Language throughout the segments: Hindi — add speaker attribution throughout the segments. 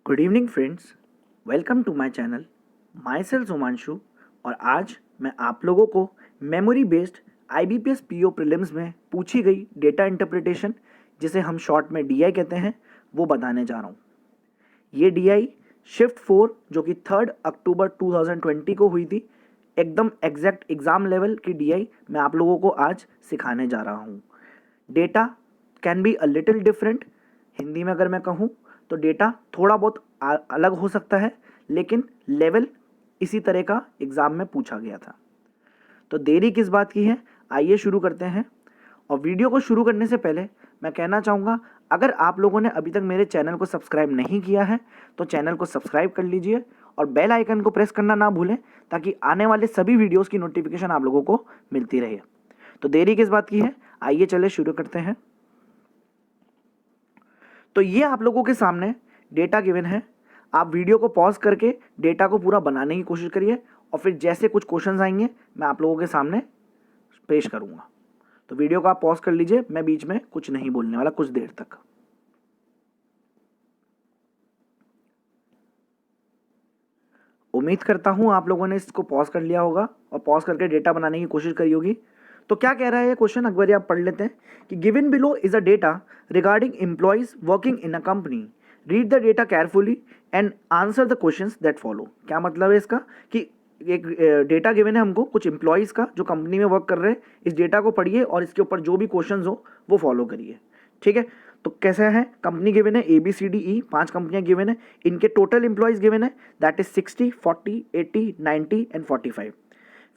Speaker 1: Good evening friends, welcome to my channel. Myself Sumanshu और आज मैं आप लोगों को memory based IBPS PO prelims में पूछी गई डेटा इंटरप्रिटेशन, जिसे हम शॉर्ट में DI कहते हैं, वो बताने जा रहा हूँ। ये DI शिफ्ट 4 जो कि 3 अक्टूबर 2020 को हुई थी, एकदम एग्जैक्ट एग्ज़ाम लेवल की DI मैं आप लोगों को आज सिखाने जा रहा हूँ। Data can be a little different, Hindi में अगर मैं कहूँ तो डेटा थोड़ा बहुत अलग हो सकता है, लेकिन लेवल इसी तरह का एग्ज़ाम में पूछा गया था। तो देरी किस बात की है, आइए शुरू करते हैं। और वीडियो को शुरू करने से पहले मैं कहना चाहूँगा, अगर आप लोगों ने अभी तक मेरे चैनल को सब्सक्राइब नहीं किया है तो चैनल को सब्सक्राइब कर लीजिए और बेल आइकन को प्रेस करना ना भूलें, ताकि आने वाले सभी वीडियोज़ की नोटिफिकेशन आप लोगों को मिलती रहे। तो देरी किस बात की है, आइए चले शुरू करते हैं। तो ये आप लोगों के सामने डेटा गिवन है। आप वीडियो को पॉज करके डेटा को पूरा बनाने की कोशिश करिए और फिर जैसे कुछ क्वेश्चंस आएंगे मैं आप लोगों के सामने पेश करूंगा। तो वीडियो को आप पॉज कर लीजिए, मैं बीच में कुछ नहीं बोलने वाला कुछ देर तक। उम्मीद करता हूं आप लोगों ने इसको पॉज कर लिया होगा और पॉज करके डेटा बनाने की कोशिश करी होगी। तो क्या कह रहा है ये क्वेश्चन, एक बार आप पढ़ लेते हैं कि given below is a data regarding employees working in a company, read the data carefully and answer the questions that follow. क्या मतलब है इसका कि एक डेटा गिवन है हमको कुछ एम्प्लॉइज का जो कंपनी में वर्क कर रहे हैं, इस डेटा को पढ़िए और इसके ऊपर जो भी क्वेश्चंस हो वो फॉलो करिए। ठीक है, तो कैसा है, कंपनी गिवन है ABCDE, 5 कंपनियां गिवन है, इनके टोटल एम्प्लॉइज गिवन है, दैट इज 60, 40, 80, 90 एंड 45।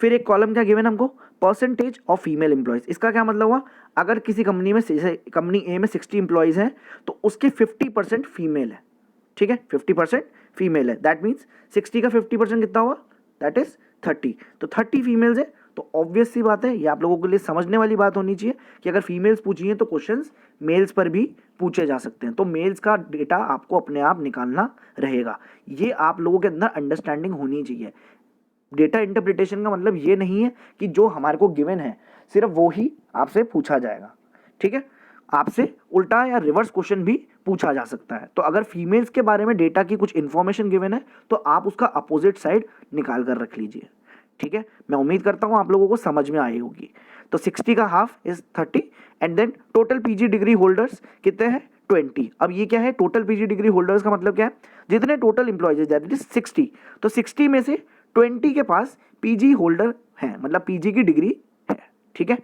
Speaker 1: फिर एक कॉलम क्या गिवन हमको, परसेंटेज ऑफ फीमेल एम्प्लॉयज़। इसका क्या मतलब हुआ, अगर किसी कंपनी में कंपनी ए में 60 एम्प्लॉयज़ हैं तो उसके 50% फीमेल है। ठीक है, 50% फीमेल है, दैट मीन्स 60 का 50% कितना हुआ, दैट इज 30। तो 30 फीमेल्स है, तो ऑब्वियस सी बात है, ये आप लोगों के लिए समझने वाली बात होनी चाहिए कि अगर फीमेल्स पूछी हैं तो क्वेश्चंस मेल्स पर भी पूछे जा सकते हैं। तो मेल्स का डेटा आपको अपने आप निकालना रहेगा, ये आप लोगों के अंदर अंडरस्टैंडिंग होनी चाहिए। डेटा इंटरप्रिटेशन का मतलब ये नहीं है कि जो हमारे को गिवन है सिर्फ वो ही आपसे पूछा जाएगा। ठीक है, आपसे उल्टा या रिवर्स क्वेश्चन भी पूछा जा सकता है। तो अगर फीमेल्स के बारे में डेटा की कुछ इंफॉर्मेशन गिवन है तो आप उसका अपोजिट साइड निकाल कर रख लीजिए। ठीक है, मैं उम्मीद करता हूं आप लोगों को समझ में आई होगी। तो 60 का half is 30 and then total PG degree holders कितने हैं, 20। अब ये क्या है, टोटल PG डिग्री होल्डर्स का मतलब क्या है, जितने टोटल इंप्लॉयज है दैट इज 60, तो 60 में से 20 के पास PG होल्डर है, मतलब PG की डिग्री है। ठीक है,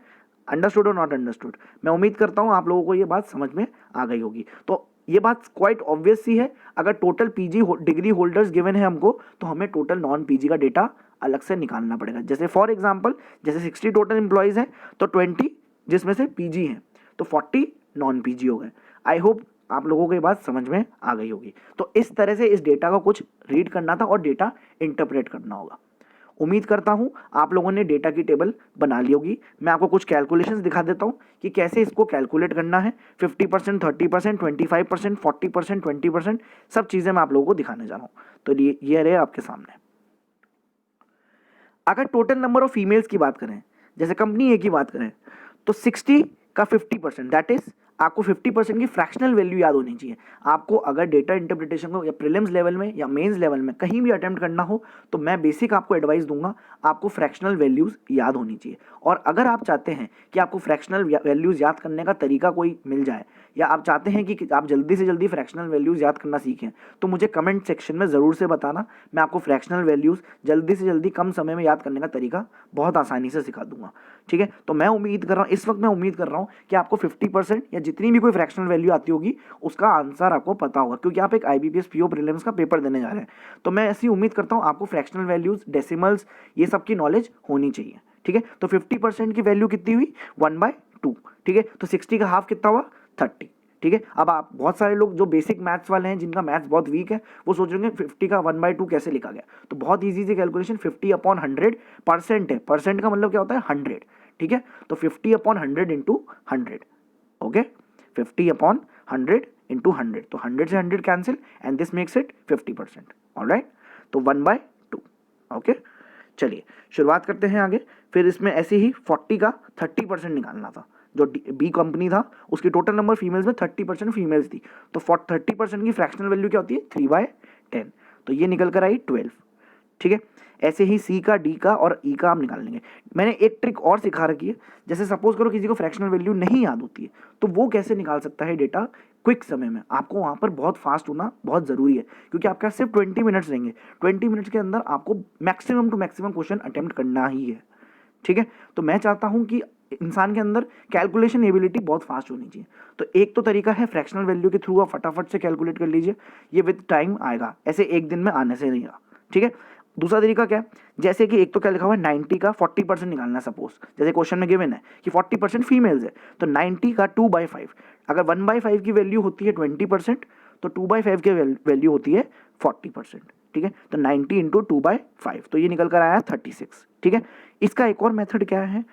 Speaker 1: अंडरस्टूड और नॉट अंडरस्टूड, मैं उम्मीद करता हूं आप लोगों को ये बात समझ में आ गई होगी। तो ये बात क्वाइट ऑब्वियस सी है, अगर total PG degree holders given है हमको तो हमें टोटल नॉन PG का डेटा अलग से निकालना पड़ेगा। जैसे फॉर एग्जांपल, जैसे 60 टोटल इंप्लॉयज हैं तो 20 जिसमें से PG हैं, तो 40 नॉन PG हो गए। आई होप आप लोगों को ये बात समझ में आ गई होगी। तो इस तरह से इस डेटा को कुछ रीड करना था और डेटा इंटरप्रेट करना होगा। उम्मीद करता हूं आप लोगों ने डेटा की टेबल बना ली होगी। मैं आपको कुछ कैलकुलेशंस दिखा देता हूं कि कैसे इसको कैलकुलेट करना है। 50%, 30%, 25%, 40%, 20%, सब चीज़ें मैं आप लोगों को दिखाने जा रहा हूं। तो ये रहे आपके सामने। अगर टोटल नंबर ऑफ फीमेल्स की बात करें, जैसे कंपनी ए की बात करें, तो 60 का 50%, दैट इज आपको 50% की फ्रैक्शनल वैल्यू याद होनी चाहिए। आपको अगर डेटा इंटरप्रिटेशन को या प्रीलिम्स लेवल में या मेंस लेवल में कहीं भी अटेम्प्ट करना हो तो मैं बेसिक आपको एडवाइस दूंगा, आपको फ्रैक्शनल वैल्यूज़ याद होनी चाहिए। और अगर आप चाहते हैं कि आपको फ्रैक्शनल वैल्यूज़ याद करने का तरीका कोई मिल जाए, या आप चाहते हैं कि आप जल्दी से जल्दी फ्रैक्शनल वैल्यूज़ याद करना सीखें, तो मुझे कमेंट सेक्शन में ज़रूर से बताना। मैं आपको फ्रैक्शनल वैल्यूज़ जल्दी से जल्दी कम समय में याद करने का तरीका बहुत आसानी से सिखा दूंगा। ठीक है, तो मैं उम्मीद कर रहा हूँ, इस वक्त मैं उम्मीद कर रहा हूँ कि आपको 50% या जितनी भी कोई फ्रैक्शनल वैल्यू आती होगी उसका आंसर आपको पता होगा, क्योंकि आप एक IBPS PO प्रीलिम्स का पेपर देने जा रहे हैं। तो मैं ऐसी उम्मीद करता हूँ आपको फ्रैक्शनल वैल्यूज़, डेसिमल्स, ये सब की नॉलेज होनी चाहिए। ठीक है, तो 50% की वैल्यू कितनी हुई, 1/2। ठीक है, तो 60 का हाफ कितना हुआ, 30। ठीक है, अब आप बहुत सारे लोग जो बेसिक मैथ्स वाले हैं, जिनका मैथ्स बहुत वीक है, वो सोच रहे हैं 50 का 1/2 कैसे लिखा गया। तो बहुत ईजी सी कैलकुलेशन, 50/100% है। परसेंट का मतलब क्या होता है, 100। ठीक है, तो 50/100 इंटू 100। ओके, 50/100 इंटू 100, तो 100 से 100 cancel and this makes it 50%। Alright, तो 1/2। ओके, चलिए शुरुआत करते हैं आगे। फिर इसमें ऐसे ही 40 का 30% निकालना था, जो बी कंपनी था उसकी टोटल नंबर फीमेल्स में 30% फीमेल्स थी, तो 30% की फ्रैक्शनल वैल्यू क्या होती है 3/10, तो ये निकल कर आई 12। ठीक है, ऐसे ही सी का, डी का और ई का आप निकाल लेंगे। मैंने एक ट्रिक और सिखा रखी है, जैसे सपोज करो किसी को फ्रैक्शनल वैल्यू नहीं याद होती है तो वो कैसे निकाल सकता है डेटा क्विक समय में। आपको वहाँ पर बहुत फास्ट होना बहुत ज़रूरी है, क्योंकि आपके पास सिर्फ 20 मिनट्स रहेंगे। 20 मिनट्स के अंदर आपको maximum to maximum question attempt करना ही है। ठीक है, तो मैं चाहता हूँ कि इंसान के अंदर कैलकुलेशन एबिलिटी बहुत फास्ट होनी चाहिए। तो एक तो तरीका है फ्रैक्शनल वैल्यू के थ्रू आप फटाफट से कैलकुलेट कर लीजिए, ये विद टाइम आएगा, ऐसे एक दिन में आने से नहीं आएगा। ठीक है, दूसरा तरीका क्या है, जैसे कि एक तो क्या लिखा हुआ है 90 का 40% निकालना है। सपोज जैसे क्वेश्चन में गिवन है कि 40% फीमेल्स है, तो 90 का 2/5, अगर 1/5 की वैल्यू होती है 20%, तो 2/5 की वैल्यू होती है 40%। ठीक है, तो 90 इंटू 2/5, तो ये निकल कर आया 36। ठीक है, इसका एक और मेथड क्या है,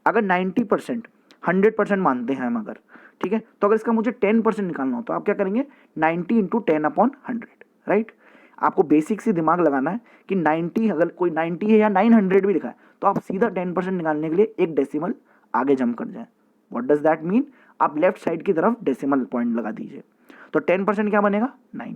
Speaker 1: अगर 90% 100% मानते हैं हम अगर, ठीक है, तो अगर इसका मुझे 10% निकालना हो तो आप क्या करेंगे 90 इंटू 10/100, राइट। आपको बेसिक सी दिमाग लगाना है कि 90, अगर कोई 90 है या 900 भी लिखा है तो आप सीधा 10% निकालने के लिए एक डेसिमल आगे जंप कर जाए। व्हाट डज दैट मीन, आप लेफ्ट साइड की तरफ डेसिमल पॉइंट लगा दीजिए, तो 10% क्या बनेगा 9।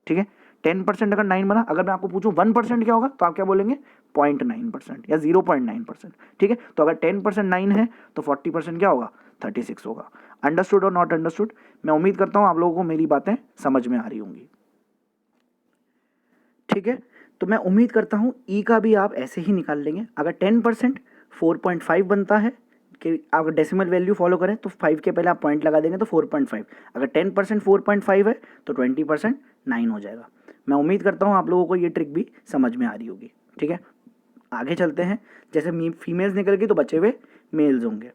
Speaker 1: ठीक है, 10% अगर 9 बना, अगर मैं आपको पूछूं 1% क्या होगा तो आप क्या बोलेंगे 0.9% या 0.9%। ठीक है, तो अगर 10% 9 है तो 40% क्या होगा 36 होगा। अंडरस्टूड और नॉट अंडरस्टूड, मैं उम्मीद करता हूं आप लोगों को मेरी बातें समझ में आ रही होंगी। ठीक है, तो मैं उम्मीद करता हूं ई का भी आप ऐसे ही निकाल लेंगे। अगर 10% 4.5 बनता है, कि अगर डेसिमल वैल्यू फॉलो करें तो 5 के पहले आप पॉइंट लगा देंगे तो 4.5, अगर 10% 4.5 है तो 20% 9 हो जाएगा। मैं उम्मीद करता हूँ आप लोगों को ये ट्रिक भी समझ में आ रही होगी। ठीक है, आगे चलते हैं। जैसे फीमेल्स निकल गई तो बचे हुए मेल्स होंगे।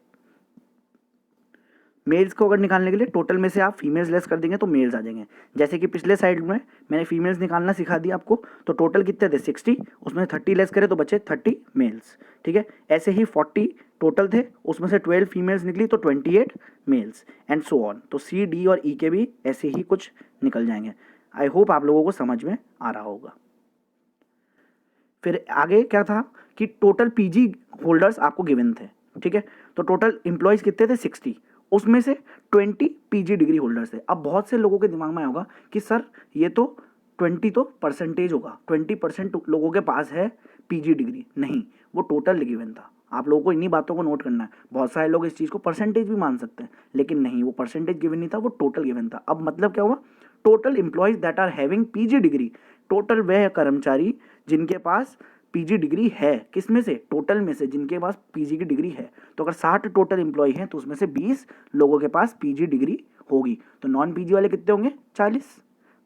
Speaker 1: मेल्स को अगर निकालने के लिए टोटल में से आप फीमेल्स लेस कर देंगे तो मेल्स आ जाएंगे। जैसे कि पिछले साइड में मैंने फीमेल्स निकालना सिखा दिया आपको, तो टोटल कितने थे 60, उसमें 30 लेस करें तो बचे 30 मेल्स। ठीक है, ऐसे ही 40 टोटल थे, उसमें से 12 फीमेल्स निकली तो 28 मेल्स, एंड सो ऑन। तो सी, डी और ई के भी ऐसे ही कुछ निकल जाएंगे। आई होप आप लोगों को समझ में आ रहा होगा। फिर आगे क्या था कि टोटल पीजी होल्डर्स आपको गिवन थे। ठीक है, तो टोटल एम्प्लॉयज़ कितने थे 60, उसमें से 20 पीजी डिग्री होल्डर्स थे। अब बहुत से लोगों के दिमाग में होगा कि सर ये तो 20 तो परसेंटेज होगा, 20% लोगों के पास है पीजी डिग्री। नहीं, वो टोटल गिवन था। आप लोगों को इन्हीं बातों को नोट करना है। बहुत सारे लोग इस चीज़ को परसेंटेज भी मान सकते हैं, लेकिन नहीं, वो परसेंटेज गिवन नहीं था, वो टोटल गिवन था। अब मतलब क्या हुआ, total employees that are having PG degree, total वह कर्मचारी जिनके पास पीजी डिग्री है, किस में से, टोटल में से जिनके पास पीजी की डिग्री है। तो अगर 60 टोटल एम्प्लॉय हैं तो उसमें से 20 लोगों के पास पीजी डिग्री होगी, तो नॉन पीजी वाले कितने होंगे 40।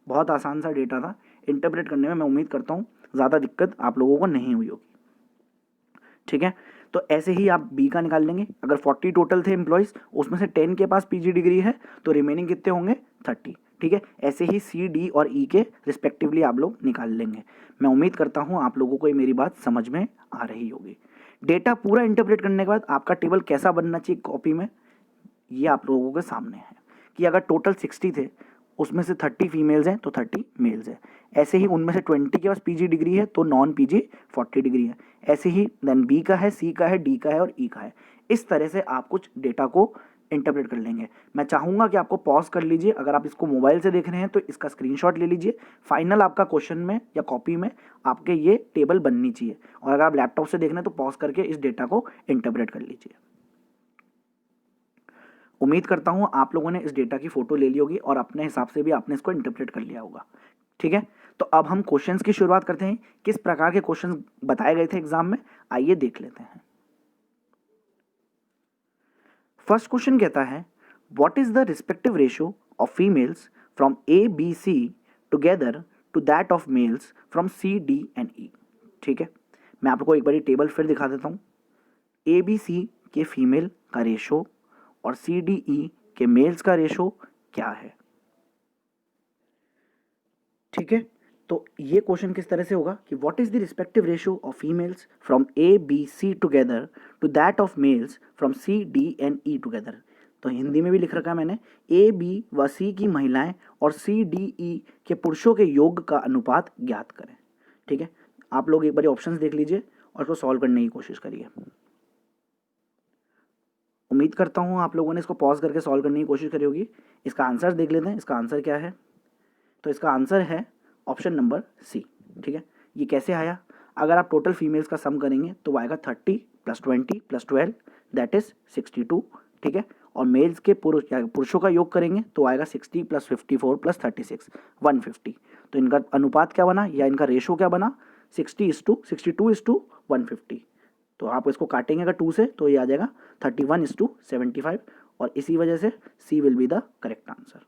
Speaker 1: बहुत आसान सा डेटा था, इंटरप्रेट करने में मैं उम्मीद करता हूँ ज़्यादा दिक्कत आप लोगों को नहीं हुई होगी। ठीक है, तो ऐसे ही आप बी का निकाल लेंगे। अगर 40 टोटल थे एम्प्लॉयज़, उसमें से 10 के पास पीजी डिग्री है, तो रिमेनिंग कितने होंगे 30। ठीक है, ऐसे ही सी, डी और ई के रिस्पेक्टिवली आप लोग निकाल लेंगे। मैं उम्मीद करता हूँ आप लोगों को ये मेरी बात समझ में आ रही होगी। डेटा पूरा इंटरप्रेट करने के बाद आपका टेबल कैसा बनना चाहिए कॉपी में, ये आप लोगों के सामने है कि अगर टोटल 60 थे, उसमें से 30 फीमेल्स हैं तो 30 मेल्स हैं। ऐसे ही उनमें से 20 के पास पीजी डिग्री है तो नॉन पीजी 40 डिग्री है। ऐसे ही देन बी का है, सी का है, डी का है और ई का है। इस तरह से आप कुछ डेटा को इंटरप्रेट कर लेंगे। मैं चाहूँगा कि आपको पॉज कर लीजिए, अगर आप इसको मोबाइल से देख रहे हैं तो इसका स्क्रीनशॉट ले लीजिए। फाइनल आपका क्वेश्चन में या कॉपी में आपके ये टेबल बननी चाहिए, और अगर आप लैपटॉप से देख रहे हैं तो पॉज करके इस डेटा को इंटरप्रेट कर लीजिए। उम्मीद करता हूँ आप लोगों ने इस डेटा की फोटो ले ली होगी और अपने हिसाब से भी आपने इसको इंटरप्रेट कर लिया होगा। ठीक है, तो अब हम क्वेश्चंस की शुरुआत करते हैं। किस प्रकार के क्वेश्चंस बताए गए थे एग्जाम में, आइए देख लेते हैं। फर्स्ट क्वेश्चन कहता है, what is the respective ratio of females from A B C together to that of males from C D and E. ठीक है, मैं आपको एक बार टेबल फिर दिखा देता हूँ। ए बी सी के फीमेल का रेशो और सी डी ई के मेल्स का रेशो क्या है। ठीक है, तो ये क्वेश्चन किस तरह से होगा कि what is the respective ratio of females from A B C together to that of males from C D and E together. तो हिंदी में भी लिख रखा है मैंने, ए बी व सी की महिलाएं और सी डी ई के पुरुषों के योग का अनुपात ज्ञात करें। ठीक है, आप लोग एक बार ऑप्शंस देख लीजिए और उसको सॉल्व करने की कोशिश करिए। उम्मीद करता हूँ आप लोगों ने इसको पॉज करके सॉल्व करने की कोशिश करी होगी। इसका आंसर देख लेते हैं, इसका आंसर क्या है। तो इसका आंसर है ऑप्शन नंबर सी। ठीक है, ये कैसे आया? अगर आप टोटल फीमेल्स का सम करेंगे तो वो आएगा 30 + 20 + 12 दैट इज 62। ठीक है, और मेल्स के पुरुषों का योग करेंगे तो आएगा 60 + 54 + 36 150। तो इनका अनुपात क्या बना या इनका रेशो क्या बना? 60:62:150। तो आप इसको काटेंगे अगर 2 से तो ये आ जाएगा 31:75 और इसी वजह से C will be the correct answer.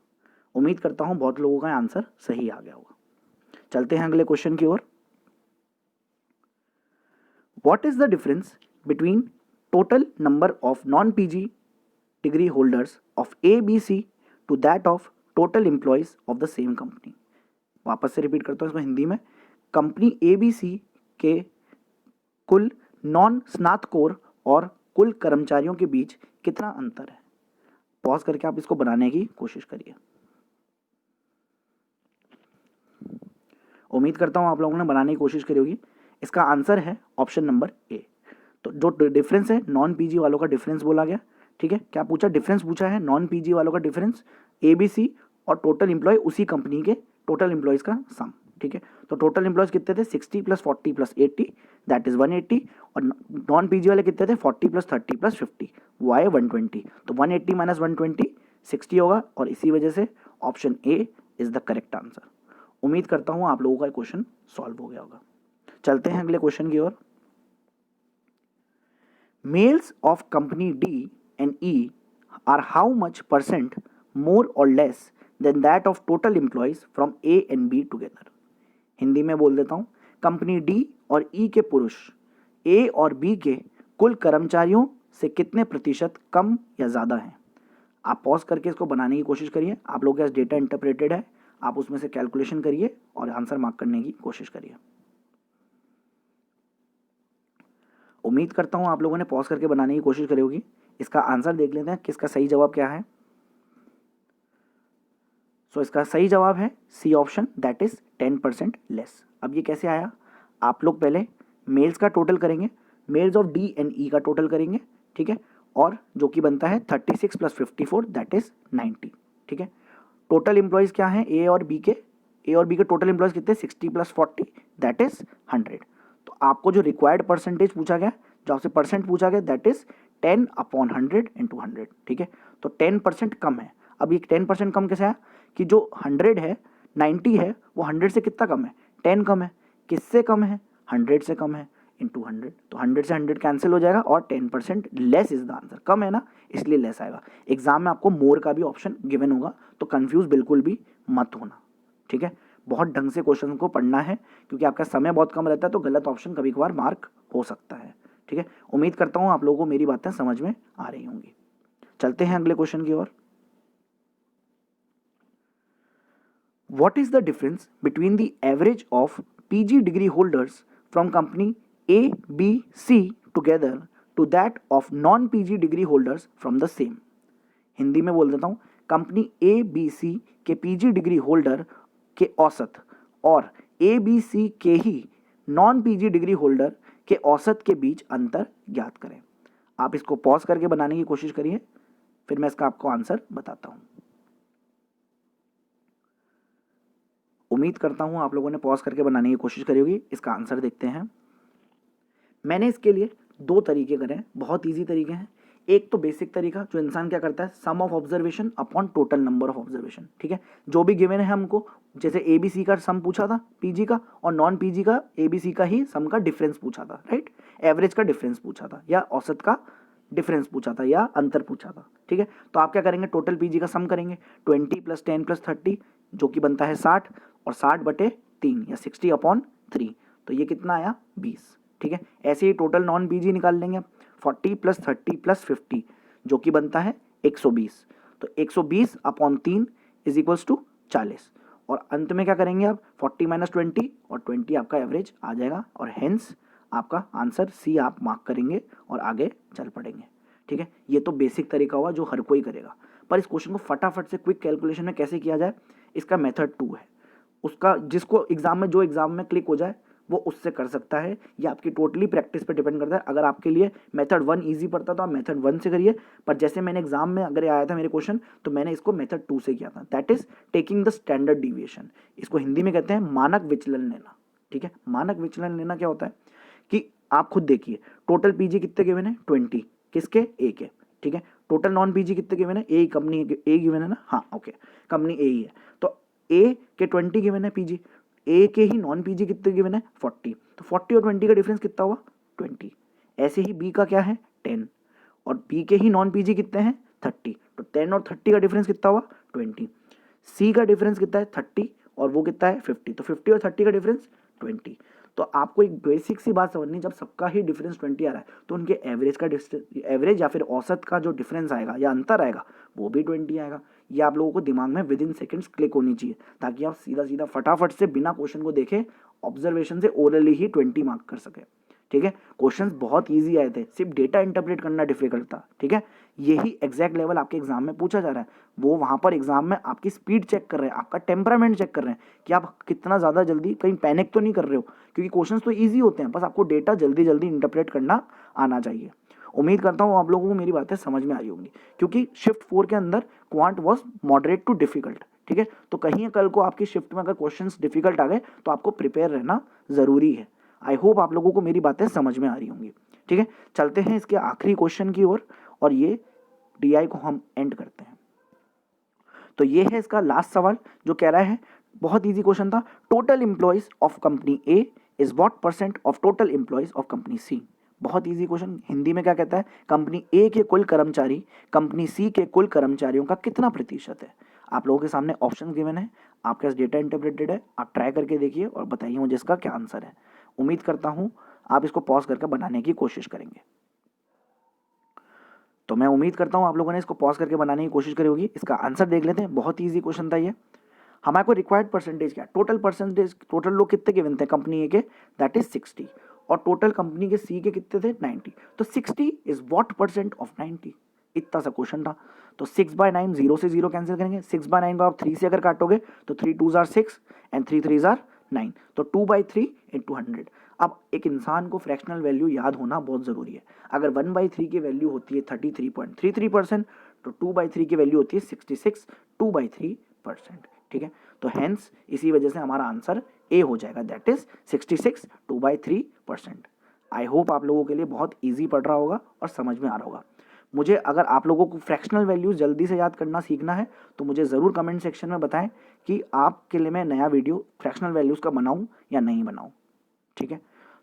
Speaker 1: उम्मीद करता हूँ बहुत लोगों का आंसर सही आ गया होगा। चलते हैं अगले क्वेश्चन की ओर। What is the difference between total number of non PG degree holders of ABC to that of total employees of the same company? वापस से रिपीट करता हूँ इसको हिंदी में। कंपनी ABC के कुल नॉन स्नातकोर और कुल कर्मचारियों के बीच कितना अंतर है? पॉज करके आप इसको बनाने की कोशिश करिए। उम्मीद करता हूँ आप लोगों ने बनाने की कोशिश करी होगी। इसका आंसर है ऑप्शन नंबर ए। तो जो डिफरेंस है नॉन पीजी वालों का डिफरेंस बोला गया। ठीक है, क्या पूछा? डिफरेंस पूछा है नॉन पीजी वालों का डिफरेंस, ABC और टोटल एम्प्लॉय उसी कंपनी के टोटल एम्प्लॉयज़ का सम। ठीक है, तो टोटल एम्प्लॉयज़ कितने थे? 60 + 40 + 80 दैट इज 180। और नॉन पीजी वाले कितने थे? 40 + 30 + 50 वो आए 120। तो 180 - 120 60 होगा और इसी वजह से option A is the correct answer. उम्मीद करता हूँ आप लोगों का क्वेश्चन सॉल्व हो गया होगा। चलते हैं अगले क्वेश्चन की ओर। Males of company D and E are how much % more or less than that of total employees from A and B together? Hindi में बोल देता हूँ। कंपनी D और E के पुरुष A और B के कुल कर्मचारियों से कितने प्रतिशत कम या ज़्यादा हैं? आप पॉज करके इसको बनाने की कोशिश करिए। आप लोगों के पास डेटा इंटरप्रेटेड है, आप उसमें से कैलकुलेशन करिए और आंसर मार्क करने की कोशिश करिए। उम्मीद करता हूँ आप लोगों ने पॉज करके बनाने की कोशिश करी होगी। इसका आंसर देख लेते हैं कि इसका सही जवाब क्या है। सो इसका सही जवाब है C option that is 10% less. अब ये कैसे आया? आप लोग पहले मेल्स का टोटल करेंगे, males of D and E का टोटल करेंगे। ठीक है, और जो कि बनता है 36 + 54 दैट इज 90। ठीक है, टोटल एम्प्लॉयज़ क्या हैं ए और बी के टोटल एम्प्लॉयज़ कितने? 60 + 40 दैट इज 100। तो आपको जो रिक्वायर्ड परसेंटेज पूछा गया, जो आपसे परसेंट पूछा गया दैट इज 10/100 × 100। ठीक है, तो 10% कम है। अब ये 10% कम कैसे आया कि जो 100 है 90 है वो 100 से कितना कम है? 10 कम है। किससे कम है? 100 से कम है इंटू 100। तो 100 से 100 कैंसिल हो जाएगा और 10% लेस इज द आंसर। कम है ना, इसलिए लेस आएगा। एग्जाम में आपको मोर का भी ऑप्शन गिवन होगा, तो कंफ्यूज बिल्कुल भी मत होना। ठीक है, बहुत ढंग से क्वेश्चन को पढ़ना है क्योंकि आपका समय बहुत कम रहता है, तो गलत ऑप्शन कभी कभार मार्क हो सकता है। ठीक है, उम्मीद करता हूँ आप लोगों को मेरी बातें समझ में आ रही होंगी। चलते हैं अगले क्वेश्चन की ओर। What is the difference between the average of PG degree holders from company A, B, C together to that of non-PG degree holders from the same? Hindi में बोल देता हूँ। कंपनी A, B, C के PG डिग्री होल्डर के औसत और A, B, C के ही नॉन PG डिग्री होल्डर के औसत के बीच अंतर ज्ञात करें। आप इसको पॉज करके बनाने की कोशिश करिए, फिर मैं इसका आपको आंसर बताता हूँ। उम्मीद करता हूँ आप लोगों ने पॉज करके बनाने की कोशिश करी होगी। इसका आंसर देखते हैं। मैंने इसके लिए दो तरीके करे हैं, बहुत इजी तरीके हैं। एक तो बेसिक तरीका जो इंसान क्या करता है, sum of observation upon total number of observation. ठीक है, जो भी गिवन है हमको, जैसे ABC का सम पूछा था PG का और नॉन PG का ABC का ही सम का डिफरेंस पूछा था, राइट। एवरेज का डिफरेंस पूछा था या औसत का डिफरेंस पूछा था या अंतर पूछा था। ठीक है, तो आप क्या करेंगे, टोटल PG का सम करेंगे 20 + 10 + 30 जो कि बनता है 60 और 60/3 या 60/3, तो ये कितना आया 20। ठीक है, ऐसे ही टोटल नॉन PG निकाल लेंगे 40 + 30 + 50 जो कि बनता है 120। तो 120/3 = 40 और अंत में क्या करेंगे आप 40 - 20 और 20 आपका एवरेज आ जाएगा और हेंस आपका आंसर सी आप मार्क करेंगे और आगे चल पड़ेंगे। ठीक है, ये तो बेसिक तरीका हुआ जो हर कोई करेगा, पर इस क्वेश्चन को फटाफट से क्विक कैलकुलेशन में कैसे किया जाए, इसका मेथड 2 है। उसका जिसको एग्जाम में क्लिक हो जाए वो उससे कर सकता है। ये आपकी टोटली प्रैक्टिस पे डिपेंड करता है। अगर आपके लिए मेथड 1 ईजी पड़ता तो आप मेथड 1 से करिए, पर जैसे मैंने एग्जाम में अगर आया था मेरे क्वेश्चन तो मैंने इसको मेथड 2 से किया था, that is taking the standard deviation. इसको हिंदी में कहते हैं मानक विचलन लेना। ठीक है, मानक विचलन लेना क्या होता है कि आप खुद देखिए, टोटल पीजी कितने गिवन है 20, किसके, ए के। ठीक है, टोटल नॉन पीजी कितने गिवन है, ए कंपनी ए गिवन है ना, हाँ ओके, कंपनी ए ही है, तो ए के 20 गिवन है पीजी, ए के ही नॉन पीजी कितने गिवन है 40, तो 40 और 20 का डिफरेंस कितना हुआ 20। ऐसे ही बी का क्या है 10, और बी के ही नॉन पीजी कितने हैं 30, तो 10 और 30 का डिफरेंस कितना हुआ 20। सी का डिफरेंस कितना है 30 और वो कितना है 50, तो 50 और 30 का डिफरेंस 20। तो आपको एक बेसिक सी बात समझनी, जब सबका ही डिफरेंस 20 आ रहा है तो उनके एवरेज का एवरेज या फिर औसत का जो डिफरेंस आएगा या अंतर आएगा वो भी 20 आएगा। ये आप लोगों को दिमाग में विद इन सेकेंड्स क्लिक होनी चाहिए, ताकि आप सीधा सीधा फटाफट से बिना क्वेश्चन को देखे ऑब्जर्वेशन से ओरली ही 20 मार्क कर सके। ठीक है, क्वेश्चंस बहुत इजी आए थे, सिर्फ डेटा इंटरप्रेट करना डिफिकल्ट था। ठीक है, यही एग्जैक्ट लेवल आपके एग्जाम में पूछा जा रहा है। वो वहां पर एग्जाम में आपकी स्पीड चेक कर रहे हैं, आपका टेम्परामेंट चेक कर रहे हैं कि आप कितना ज़्यादा जल्दी, कहीं पैनिक तो नहीं कर रहे हो, क्योंकि क्वेश्चंस तो ईजी होते हैं, बस आपको डेटा जल्दी जल्दी इंटरप्रेट करना आना चाहिए। उम्मीद करता हूँ आप लोगों को मेरी बातें समझ में आई होंगी, क्योंकि शिफ्ट 4 के अंदर quant was moderate to difficult. ठीक है, तो कहीं कल को आपकी शिफ्ट में अगर क्वेश्चंस डिफिकल्ट आ गए तो आपको प्रिपेयर रहना ज़रूरी है। आई होप आप लोगों को मेरी बातें समझ में आ रही होंगी। ठीक है, चलते हैं इसके आखिरी क्वेश्चन की ओर, और ये डीआई को हम एंड करते हैं। तो ये है इसका लास्ट सवाल जो कह रहा है, बहुत इजी क्वेश्चन था, total employees of company A is what percent of total employees of company C. बहुत इजी क्वेश्चन, हिंदी में क्या कहता है, कंपनी ए के कुल कर्मचारी कंपनी सी के कुल कर्मचारियों का कितना प्रतिशत है। आप लोगों के सामने ऑप्शन गिवन है, आपके पास डेटा इंटरप्रेटेड है, आप ट्राई करके देखिए और बताइए मुझे इसका क्या आंसर है। उम्मीद करता हूं आप इसको पॉज करके बनाने की कोशिश करेंगे। तो मैं उम्मीद करता हूं आप लोगों ने इसको पॉज करके बनाने की कोशिश करी होगी। इसका आंसर देख लेते हैं, बहुत ही ईजी क्वेश्चन था ये। हमारे को रिक्वायर्ड परसेंटेज क्या, टोटल परसेंटेज, टोटल लोग कितने गिवन थे कंपनी ए के, दैट इज 60, और टोटल कंपनी के सी के कितने थे 90, तो 60 इज व्हाट परसेंट ऑफ 90। इतना सा क्वेश्चन था। तो 6/9, 0 से 0 कैंसिल करेंगे, 6/9 को आप 3 से अगर काटोगे तो 3 2s are 6 and 3 3s are 9, तो 2/3 इंटू 100। अब एक इंसान को फ्रैक्शनल वैल्यू याद होना बहुत ज़रूरी है। अगर 1/3 की वैल्यू होती है 33.33%, तो 2/3 की वैल्यू होती है 66, 2/3%। ठीक है, तो हेंस इसी वजह से हमारा आंसर ए हो जाएगा, दैट इज 66, 2/3%। आई होप आप लोगों के लिए बहुत ईजी पड़ रहा होगा और समझ में आ रहा होगा। मुझे, अगर आप लोगों को फ्रैक्शनल वैल्यूज जल्दी से याद करना सीखना है तो मुझे ज़रूर कमेंट सेक्शन में बताएं कि आपके लिए मैं नया वीडियो फ्रैक्शनल वैल्यूज़ का बनाऊं या नहीं बनाऊं। ठीक है,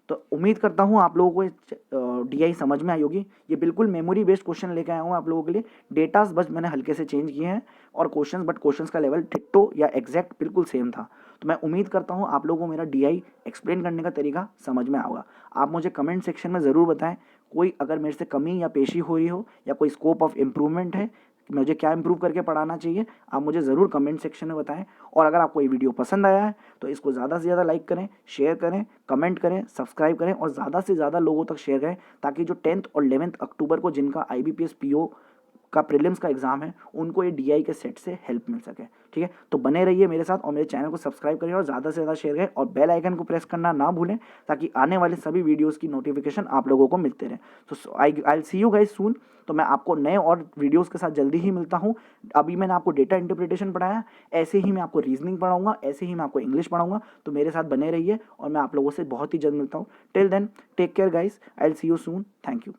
Speaker 1: तो उम्मीद करता हूं आप लोगों को डीआई समझ में आई होगी। ये बिल्कुल मेमोरी बेस्ड क्वेश्चन लेके आया हूँ आप लोगों के लिए। डेटास बस मैंने हल्के से चेंज किए हैं और क्वेश्चंस, बट क्वेश्चंस का लेवल डिट्टो या एग्जैक्ट बिल्कुल सेम था। तो मैं उम्मीद करता हूँ आप लोगों को मेरा डीआई एक्सप्लेन करने का तरीका समझ में आएगा। आप मुझे कमेंट सेक्शन में ज़रूर बताएं कोई अगर मेरे से कमी या पेशी हो रही हो या कोई स्कोप ऑफ इम्प्रूवमेंट है, मुझे क्या इंप्रूव करके पढ़ाना चाहिए, आप मुझे ज़रूर कमेंट सेक्शन में बताएं। और अगर आपको ये वीडियो पसंद आया है तो इसको ज़्यादा से ज़्यादा लाइक करें, शेयर करें, कमेंट करें, सब्सक्राइब करें और ज़्यादा से ज़्यादा लोगों तक शेयर करें, ताकि जो 10th और 11th अक्टूबर को जिनका IBPS PO का प्रीलिम्स का एग्जाम है उनको ये डीआई के सेट से हेल्प मिल सके। ठीक है, तो बने रहिए मेरे साथ और मेरे चैनल को सब्सक्राइब करिए और ज़्यादा से ज़्यादा शेयर करें और बेल आइकन को प्रेस करना ना भूलें, ताकि आने वाले सभी वीडियोस की नोटिफिकेशन आप लोगों को मिलते रहे। तो आई विल सी यू गाइस सून। तो मैं आपको नए और वीडियोस के साथ जल्दी ही मिलता हूँ। अभी मैंने आपको डेटा इंटरप्रिटेशन पढ़ाया, ऐसे ही मैं आपको रीजनिंग पढ़ाऊंगा, ऐसे ही मैं आपको इंग्लिश पढ़ाऊंगा। तो मेरे साथ बने रहिए और मैं आप लोगों से बहुत ही जल्द मिलता हूँ। Till then take care guys, I will see you soon. Thank you.